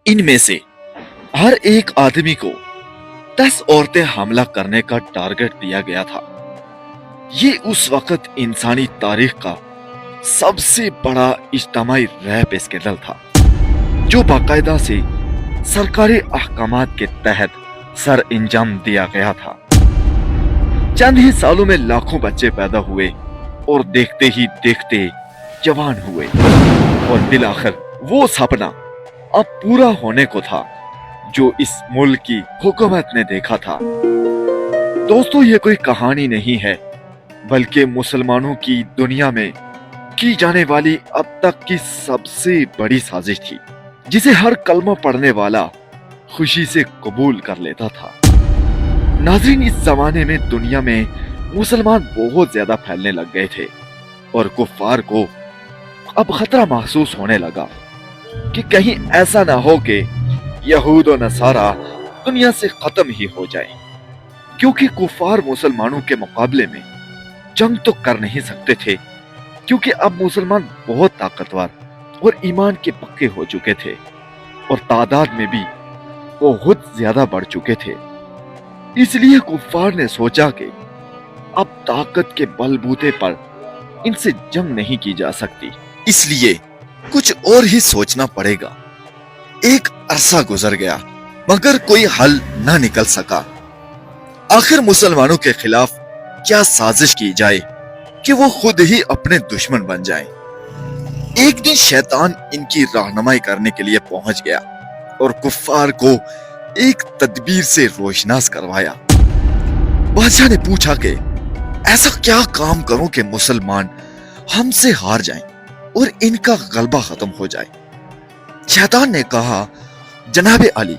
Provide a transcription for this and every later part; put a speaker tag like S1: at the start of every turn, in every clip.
S1: इनमें से हर एक आदमी को 10 औरतें हमला करने का टारगेट दिया गया था। ये उस वक्त इंसानी तारीख का सबसे बड़ा इज्तिमाई रैप स्कैंडल था, जो बाकायदा से सरकारी अहकामात के तहत सर अंजाम दिया गया था। चंद ही सालों में लाखों बच्चे पैदा हुए और देखते ही देखते जवान हुए और बिलाखिर वो सपना अब पूरा होने को था जो इस मुल्क की हुकूमत ने देखा था। दोस्तों, ये कोई कहानी नहीं है, बल्कि मुसलमानों की दुनिया में की जाने वाली अब तक की सबसे बड़ी साजिश थी, जिसे हर कलमा पढ़ने वाला खुशी से कबूल कर लेता था। नाज़रीन, इस जमाने में दुनिया में मुसलमान बहुत ज्यादा फैलने लग गए थे और कुफ्फार को अब खतरा महसूस होने लगा कि कहीं ऐसा ना हो कि यहूद और नसारा दुनिया से खत्म ही हो जाए, क्योंकि कुफ्फार मुसलमानों के मुकाबले में जंग तो कर नहीं सकते थे, क्योंकि अब मुसलमान बहुत ताकतवर और ईमान के पक्के हो चुके थे और तादाद में भी बहुत ज्यादा बढ़ चुके थे। इसलिए कुफ्फार ने सोचा कि अब ताकत के बलबूते पर इनसे जंग नहीं की जा सकती, इसलिए कुछ और ही सोचना पड़ेगा। एक अरसा गुजर गया मगर कोई हल न निकल सका। आखिर मुसलमानों के खिलाफ क्या साजिश की जाए कि वो खुद ही अपने दुश्मन बन जाएं। एक दिन शैतान इनकी रहनुमाई करने के लिए पहुंच गया और कुफ्फार को एक तदबीर से रोशनास करवाया। बादशाह ने पूछा कि ऐसा क्या काम करूं कि मुसलमान हमसे हार जाएं और इनका गलबा खत्म हो जाए। शैतान ने कहा, जनाबे अली,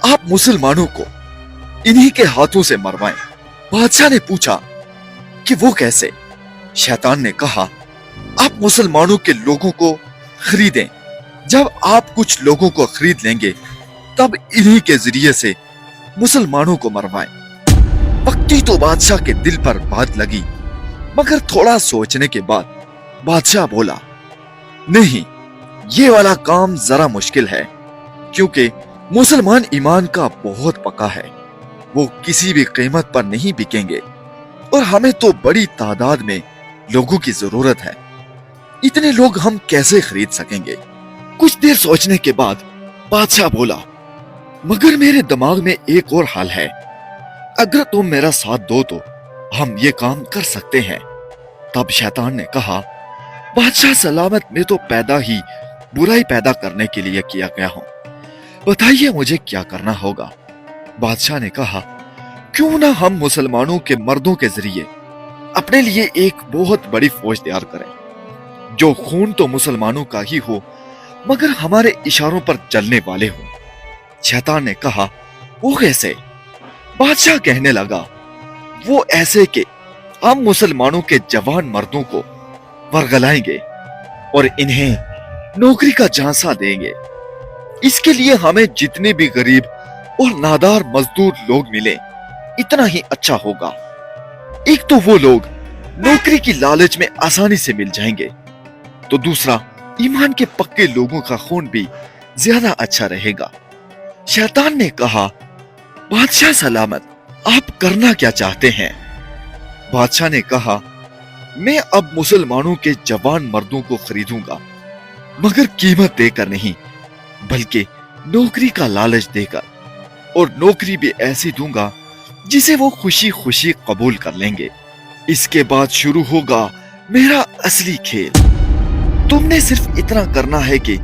S1: आप मुसलमानों को इन्हीं के हाथों से मरवाएं। बादशाह ने पूछा कि वो कैसे? शैतान ने कहा, आप मुसलमानों के लोगों को खरीदें। जब आप कुछ लोगों को खरीद लेंगे तब इन्हीं के जरिए से मुसलमानों को मरवाएं। पक्की तो बादशाह के दिल पर बात लगी, मगर थोड़ा सोचने के बाद बादशाह बोला, नहीं, ये वाला काम जरा मुश्किल है, क्योंकि मुसलमान ईमान का बहुत पक्का है, वो किसी भी कीमत पर नहीं बिकेंगे और हमें तो बड़ी तादाद में लोगों की जरूरत है। इतने लोग हम कैसे खरीद सकेंगे? कुछ देर सोचने के बाद बादशाह बोला, मगर मेरे दिमाग में एक और हल है। अगर तुम मेरा साथ दो तो हम ये काम कर सकते हैं। तब शैतान ने कहा, बादशाह सलामत, में तो पैदा ही बुराई पैदा करने के लिए किया गया हूं, बताइए मुझे क्या करना होगा। बादशाह ने कहा, क्यों ना हम मुसलमानों के मर्दों के जरिए अपने लिए एक बहुत बड़ी फौज तैयार करें, जो खून तो मुसलमानों का ही हो मगर हमारे इशारों पर चलने वाले हों। शैतान ने कहा, वो कैसे? बादशाह कहने लगा, वो ऐसे कि हम मुसलमानों के जवान मर्दों को वरगलाएंगे और इन्हें नौकरी का झांसा देंगे। इसके लिए हमें जितने भी गरीब और नादार मजदूर लोग मिले, इतना ही अच्छा होगा। एक तो वो लोग नौकरी की लालच में आसानी से मिल जाएंगे, तो दूसरा ईमान के पक्के लोगों का खून भी ज्यादा अच्छा रहेगा। शैतान ने कहा, बादशाह सलामत, आप करना क्या चाहते हैं? बादशाह ने कहा, मैं अब मुसलमानों के जवान मर्दों को खरीदूंगा, मगर कीमत देकर नहीं, बल्कि नौकरी का लालच देकर, और नौकरी भी ऐसी दूंगा जिसे वो खुशी खुशी कबूल कर लेंगे। इसके बाद शुरू होगा मेरा असली खेल। तुमने सिर्फ इतना करना है कि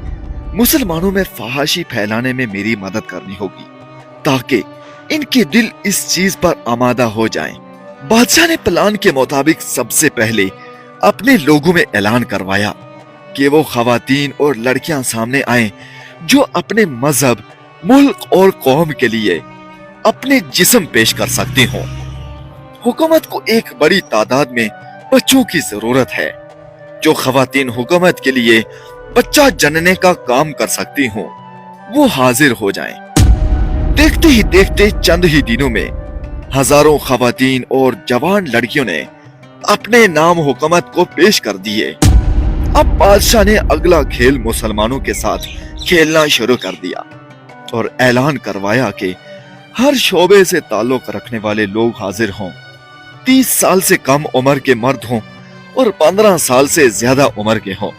S1: मुसलमानों में फहाशी फैलाने में मेरी मदद करनी होगी, ताकि इनके दिल इस चीज पर आमादा हो जाएं। बादशाह ने प्लान के मुताबिक सबसे पहले अपने लोगों में ऐलान करवाया कि वो खवातीन और लड़कियां सामने आएं जो अपने मजहब, मुल्क और कौम के लिए अपने जिस्म पेश कर सकती हों। हुकूमत को एक बड़ी तादाद में बच्चों की जरूरत है। जो खवातीन हुकूमत के लिए बच्चा जनने का काम कर सकती हों, वो हाजिर हो जाएं। देखते ही देखते चंद ही दिनों में हजारों खवातीन और जवान लड़कियों ने अपने नाम हुकूमत को पेश कर दिए। अब बादशाह ने अगला खेल मुसलमानों के साथ खेलना शुरू कर दिया और ऐलान करवाया कि हर शोबे से ताल्लुक रखने वाले लोग हाजिर हों। 30 साल से कम उम्र के मर्द हों और 15 साल से ज्यादा उम्र के हों,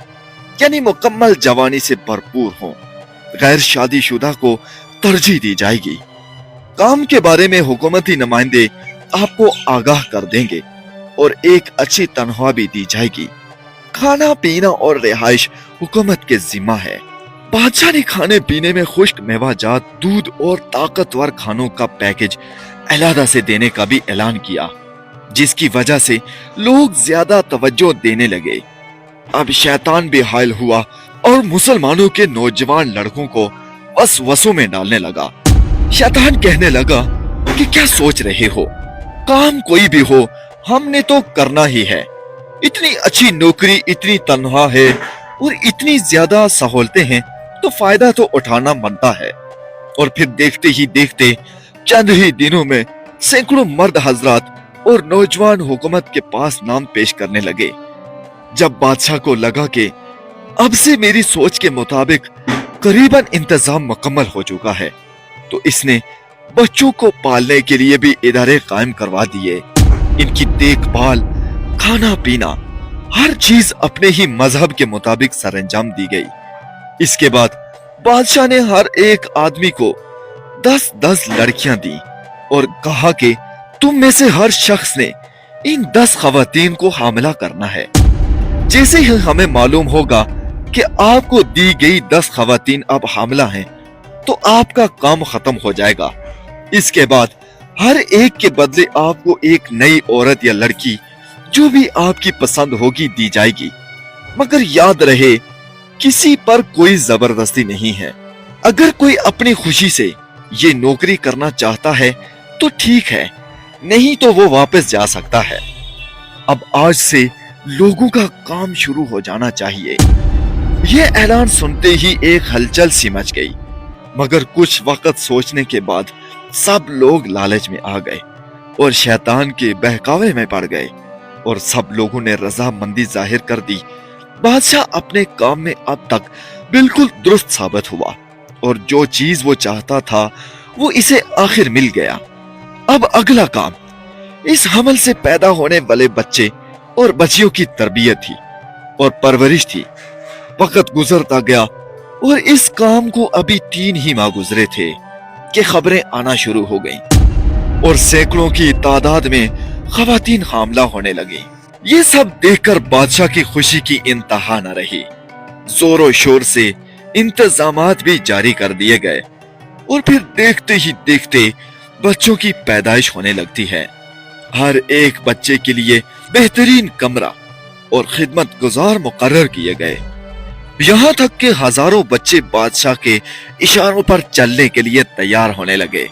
S1: यानी मुकम्मल जवानी से भरपूर हों। गैर शादीशुदा को तरजीह दी जाएगी। काम के बारे में हुकूमती नुमाइंदे आपको आगाह कर देंगे और एक अच्छी तनख्वाह भी दी जाएगी। खाना पीना और रिहाइश हुकूमत के जिम्मा है। बादशाह ने खाने पीने में खुश्क मेवाजात, दूध और ताकतवर खानों का पैकेज अलहदा से देने का भी ऐलान किया, जिसकी वजह से लोग ज्यादा तवज्जो देने लगे। अब शैतान भी हायल हुआ और मुसलमानों के नौजवान लड़कों को वसवसों में डालने लगा। शैतान कहने लगा कि क्या सोच रहे हो, काम कोई भी हो हमने तो करना ही है। इतनी अच्छी नौकरी, इतनी तनख्वाह है और इतनी ज्यादा सहूलतें हैं, तो फायदा तो उठाना बनता है। और फिर देखते ही देखते चंद ही दिनों में सैकड़ों मर्द हजरात और नौजवान हुकूमत के पास नाम पेश करने लगे। जब बादशाह को लगा कि अब से मेरी सोच के मुताबिक करीबन इंतजाम मुकम्मल हो चुका है, तो इसने बच्चों को पालने के लिए भी इदारे कायम करवा दिए। इनकी देखभाल, खाना पीना, हर चीज अपने ही मजहब के मुताबिक सरंजाम दी गई। इसके बाद बादशाह ने हर एक आदमी को 10-10 लड़कियां दी और कहा कि तुम में से हर शख्स ने इन 10 खवातीन को हामिला करना है। जैसे ही हमें मालूम होगा कि आपको दी गई 10 खवातीन अब हामिला हैं, तो आपका काम खत्म हो जाएगा। इसके बाद हर एक के बदले आपको एक नई औरत या लड़की जो भी आपकी पसंद होगी दी जाएगी। मगर याद रहे, किसी पर कोई जबरदस्ती नहीं है। अगर कोई अपनी खुशी से ये नौकरी करना चाहता है तो ठीक है, नहीं तो वो वापस जा सकता है। अब आज से लोगों का काम शुरू हो जाना चाहिए। यह ऐलान सुनते ही एक हलचल सी मच गई, मगर कुछ वक्त सोचने के बाद सब लोग लालच में आ गए और शैतान के बहकावे में पड़ गए और सब लोगों ने रजामंदी जाहिर कर दी। बादशाह अपने काम में अब तक बिल्कुल दुरुस्त साबित हुआ और जो चीज वो चाहता था वो इसे आखिर मिल गया। अब अगला काम इस हमल से पैदा होने वाले बच्चे और बच्चियों की तरबियत थी और परवरिश थी। वक्त गुजरता गया और इस काम को अभी 3 ही माह गुजरे थे कि खबरें आना शुरू हो गईं और सैकड़ों की तादाद में खवातीन हामला होने लगी। ये सब देखकर बादशाह की खुशी की इंतहा न रही। जोरों शोर से इंतजामात भी जारी कर दिए गए और फिर देखते ही देखते बच्चों की पैदाइश होने लगती है। हर एक बच्चे के लिए बेहतरीन कमरा और खिदमत गुजार मुकर्रर किए गए। यहाँ तक कि हजारों बच्चे बादशाह के इशारों पर चलने के लिए तैयार होने लगे।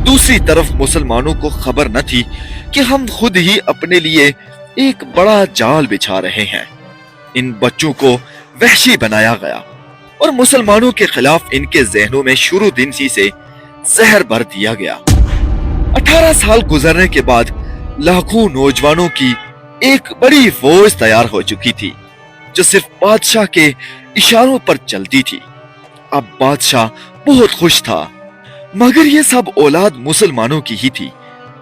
S1: दूसरी तरफ मुसलमानों को खबर न थी कि हम खुद ही अपने लिए एक बड़ा जाल बिछा रहे हैं। इन बच्चों को वहशी बनाया गया और मुसलमानों के खिलाफ इनके जहनों में शुरू दिन ही से जहर भर दिया गया। 18 साल गुजरने के बाद लाखों नौजवानों की एक बड़ी फौज तैयार हो चुकी थी जो सिर्फ बादशाह के इशारों पर चलती थी। अब बादशाह बहुत खुश था, मगर ये सब औलाद मुसलमानों की ही थी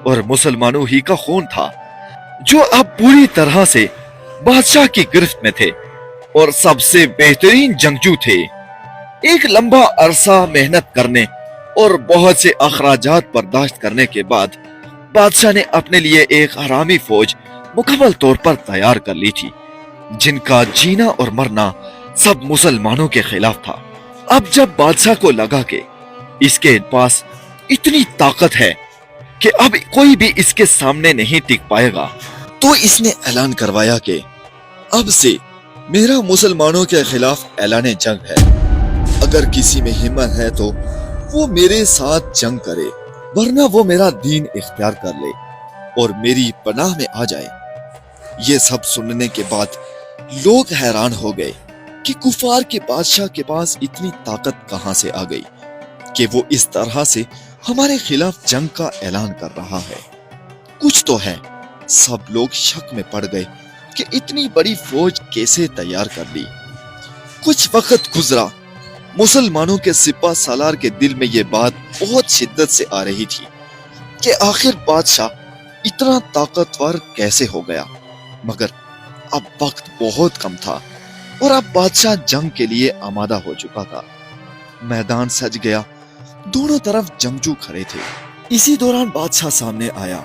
S1: और मुसलमानों ही का खून था जो अब पूरी तरह से बादशाह की गिरफ्त में थे और सबसे बेहतरीन जंगजू थे। एक लंबा अरसा मेहनत करने और बहुत से अखराजात बर्दाश्त करने के बाद बादशाह ने अपने लिए एक हरामी फौज मुकम्मल तौर पर तैयार कर ली थी, जिनका जीना और मरना सब मुसलमानों के खिलाफ था। अब जब बादशाह को लगा कि इसके पास इतनी ताकत है कि अब कोई भी इसके सामने नहीं टिक पाएगा, तो इसने ऐलान करवाया कि अब से मेरा मुसलमानों के खिलाफ ऐलान जंग है। अगर किसी में हिम्मत है तो वो मेरे साथ जंग करे, वरना वो मेरा दीन इख्तियार कर ले और मेरी पनाह में आ जाए। ये सब सुनने के बाद लोग हैरान हो गए कि कुफार के बादशाह के पास इतनी ताकत कहां से आ गई कि वो इस तरह से हमारे खिलाफ जंग का ऐलान कर रहा है। कुछ तो है। सब लोग शक में पड़ गए कि इतनी बड़ी फौज कैसे तैयार कर ली। कुछ वक्त गुजरा, मुसलमानों के सिपा सालार के दिल में ये बात बहुत शिद्दत से आ रही थी कि आखिर बादशाह इतना ताकतवर कैसे हो गया। मगर अब वक्त बहुत कम था और अब बादशाह जंग के लिए आमादा हो चुका था। मैदान सज गया, दोनों तरफ जंगजू खड़े थे। इसी दौरान बादशाह सामने आया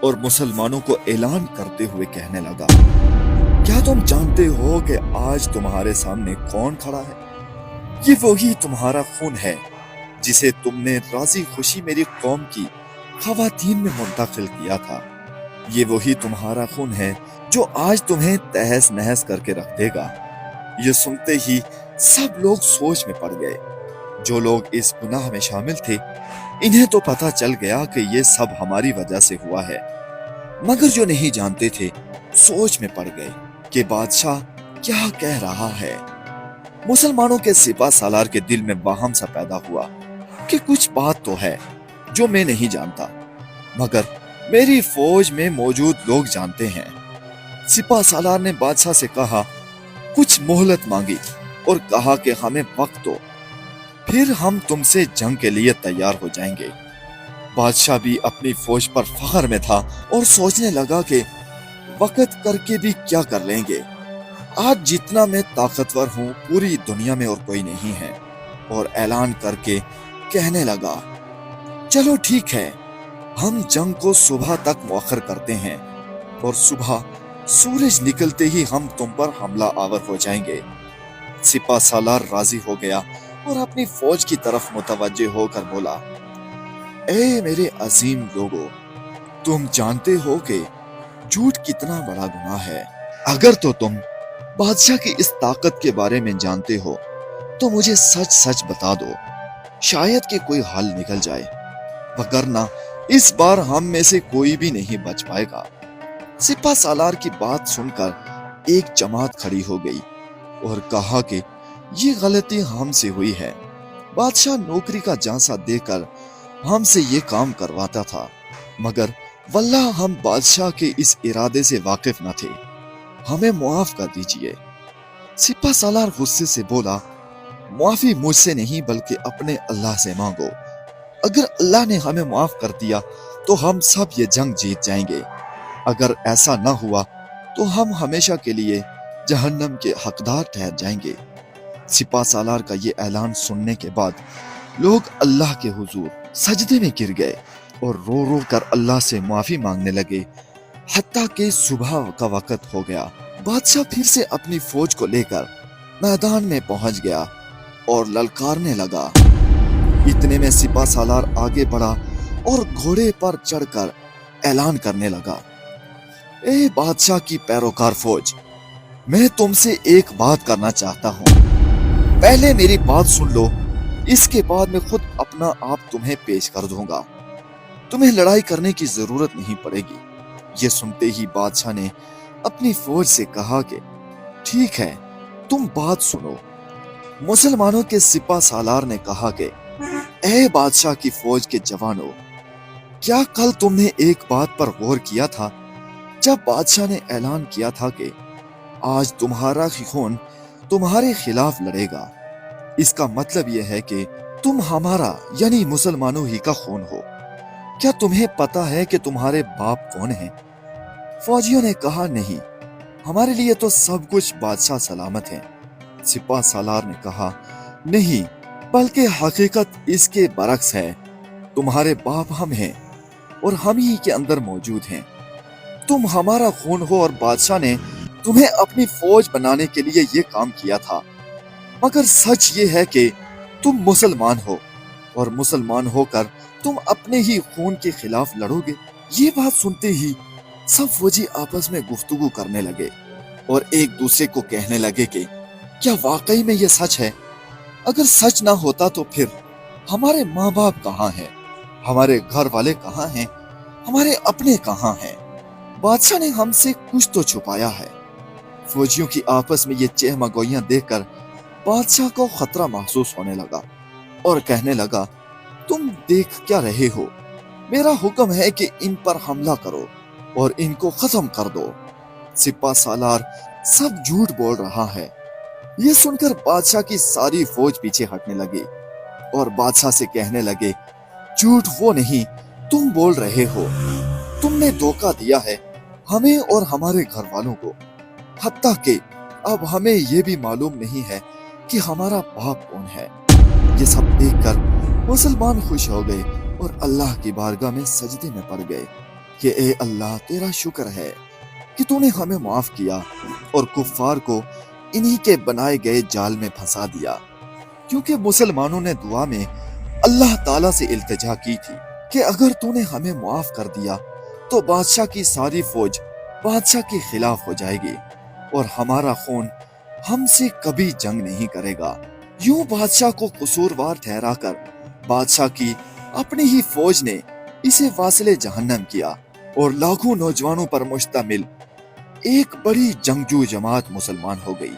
S1: और मुसलमानों को ऐलान करते हुए कहने लगा, क्या तुम जानते हो कि आज तुम्हारे सामने कौन खड़ा है? ये वही तुम्हारा खून है जिसे तुमने राजी खुशी मेरी कौम की खवातीन में मुंतकिल किया था। ये वही तुम्हारा खून है जो आज तुम्हें तहस नहस करके रख देगा। ये सुनते ही सब लोग सोच में पड़ गए। जो लोग इस गुनाह में शामिल थे, इन्हें तो पता चल गया कि ये सब हमारी वजह से हुआ है, मगर जो नहीं जानते थे सोच में पड़ गए कि बादशाह क्या कह रहा है। मुसलमानों के सिपा सालार के दिल में वहम सा पैदा हुआ कि कुछ बात तो है जो मैं नहीं जानता, मगर मेरी फौज में मौजूद लोग जानते हैं। सिपा सालार ने बादशाह से कहा, कुछ मोहलत मांगी और कहा कि हमें वक्त दो, फिर हम तुमसे जंग के लिए तैयार हो जाएंगे। बादशाह भी अपनी फौज पर फख्र में था और सोचने लगा कि वक्त करके भी क्या कर लेंगे। आज जितना मैं ताकतवर हूँ पूरी दुनिया में और कोई नहीं है। और ऐलान करके कहने लगा, चलो ठीक है, हम जंग को सुबह तक मुअख्खर करते हैं और सुबह सूरज निकलते ही हम तुम पर हमला आवर हो जाएंगे। सिपा सालार राजी हो गया और अपनी फौज की तरफ मुतवज्जे होकर बोला, ए मेरे अजीम लोगों, तुम जानते हो कि झूठ कितना बड़ा गुनाह है। अगर तो तुम बादशाह की इस ताकत के बारे में जानते हो तो मुझे सच सच बता दो, शायद कि कोई हल निकल जाए, वरना इस बार हम में से कोई भी नहीं बच पाएगा। सिपा सालार की बात सुनकर एक जमात खड़ी हो गई और कहा कि ये गलती हमसे हुई है। बादशाह नौकरी का झांसा देकर हमसे ये काम करवाता था, मगर वल्लाह हम बादशाह के इस इरादे से वाकिफ न थे, हमें मुआफ कर दीजिए। सिपा सालार गुस्से से बोला, मुआफी मुझसे नहीं बल्कि अपने अल्लाह से मांगो। अगर अल्लाह ने हमें माफ कर दिया तो हम सब ये जंग जीत जाएंगे, अगर ऐसा न हुआ तो हम हमेशा के लिए जहन्नम के हकदार ठहर जाएंगे। सिपा सालार का ये ऐलान सुनने के बाद लोग अल्लाह के हुजूर सजदे में गिर गए और रो रो कर अल्लाह से माफी मांगने लगे, हत्ता कि सुबह का वक्त हो गया। बादशाह फिर से अपनी फौज को लेकर मैदान में पहुंच गया और ललकारने लगा। इतने में सिपा सालार आगे बढ़ा और घोड़े पर चढ़कर ऐलान करने लगा, ए बादशाह की पैरोकार फौज, मैं तुमसे एक बात करना चाहता हूँ। पहले मेरी बात सुन लो, इसके बाद मैं खुद अपना आप तुम्हें पेश कर दूंगा। तुम्हें लड़ाई करने की जरूरत नहीं पड़ेगी। ये सुनते ही बादशाह ने अपनी फौज से कहा कि ठीक है, तुम बात सुनो। मुसलमानों के सिपा सालार ने कहा कि ए बादशाह की फौज के जवानों, क्या कल तुमने एक बात पर गौर किया था जब बादशाह ने ऐलान किया था कि आज तुम्हारा खून तुम्हारे खिलाफ लड़ेगा? इसका मतलब यह है कि तुम हमारा यानी मुसलमानों ही का खून हो। क्या तुम्हें पता है कि तुम्हारे बाप कौन हैं? फौजियों ने कहा, नहीं, हमारे लिए तो सब कुछ बादशाह सलामत है। सिपा सालार ने कहा, नहीं, बल्कि हकीकत इसके बरक्स है। तुम्हारे बाप हम हैं और हम ही के अंदर मौजूद हैं। तुम हमारा खून हो और बादशाह ने तुम्हें अपनी फौज बनाने के लिए ये काम किया था, मगर सच ये है कि तुम मुसलमान हो और मुसलमान होकर तुम अपने ही खून के खिलाफ लड़ोगे। ये बात सुनते ही सब फौजी आपस में गुफ्तगू करने लगे और एक दूसरे को कहने लगे कि क्या वाकई में ये सच है? अगर सच ना होता तो फिर हमारे माँ बाप कहाँ हैं? हमारे घर वाले कहाँ हैं? हमारे अपने कहाँ हैं? बादशाह ने हमसे कुछ तो छुपाया है। फौजियों की आपस में ये चहमगोइयां देखकर बादशाह को खतरा महसूस होने लगा और कहने लगा, तुम देख क्या रहे हो? मेरा हुक्म है कि इन पर हमला करो और इनको खत्म कर दो। सिपा सालार सब झूठ बोल रहा है। ये सुनकर बादशाह की सारी फौज पीछे हटने लगी और बादशाह से कहने लगे, झूठ वो नहीं तुम बोल रहे हो, तुमने धोखा दिया है हमें और हमारे घर वालों को। हत्ता कि अब हमें ये भी मालूम नहीं है कि हमारा बाप कौन है। ये सब देखकर मुसलमान खुश हो गए और अल्लाह की बारगाह में सजदे में पड़ गए कि ए अल्लाह, तेरा शुक्र है कि तूने हमें माफ किया और कुफ्फार को इन्हीं के बनाए गए जाल में फंसा दिया। क्योंकि मुसलमानों ने दुआ में अल्लाह ताला से इल्तिजा की थी कि अगर तूने हमें माफ कर दिया तो बादशाह की सारी फौज बादशाह के खिलाफ हो जाएगी और हमारा खून हमसे कभी जंग नहीं करेगा। यूं बादशाह को कसूरवार ठहराकर बादशाह की अपनी ही फौज ने इसे वासिले जहन्नम किया और लाखों नौजवानों पर मुश्तमिल एक बड़ी जंगजू जमात मुसलमान हो गई।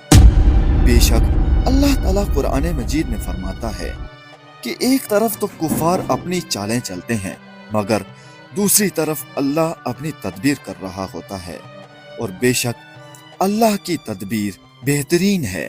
S1: बेशक अल्लाह ताला कुरान मजीद में फरमाता है कि एक तरफ तो कुफार अपनी चालें चलते हैं, मगर दूसरी तरफ अल्लाह अपनी तदबीर कर रहा होता है और बेशक अल्लाह की तदबीर बेहतरीन है।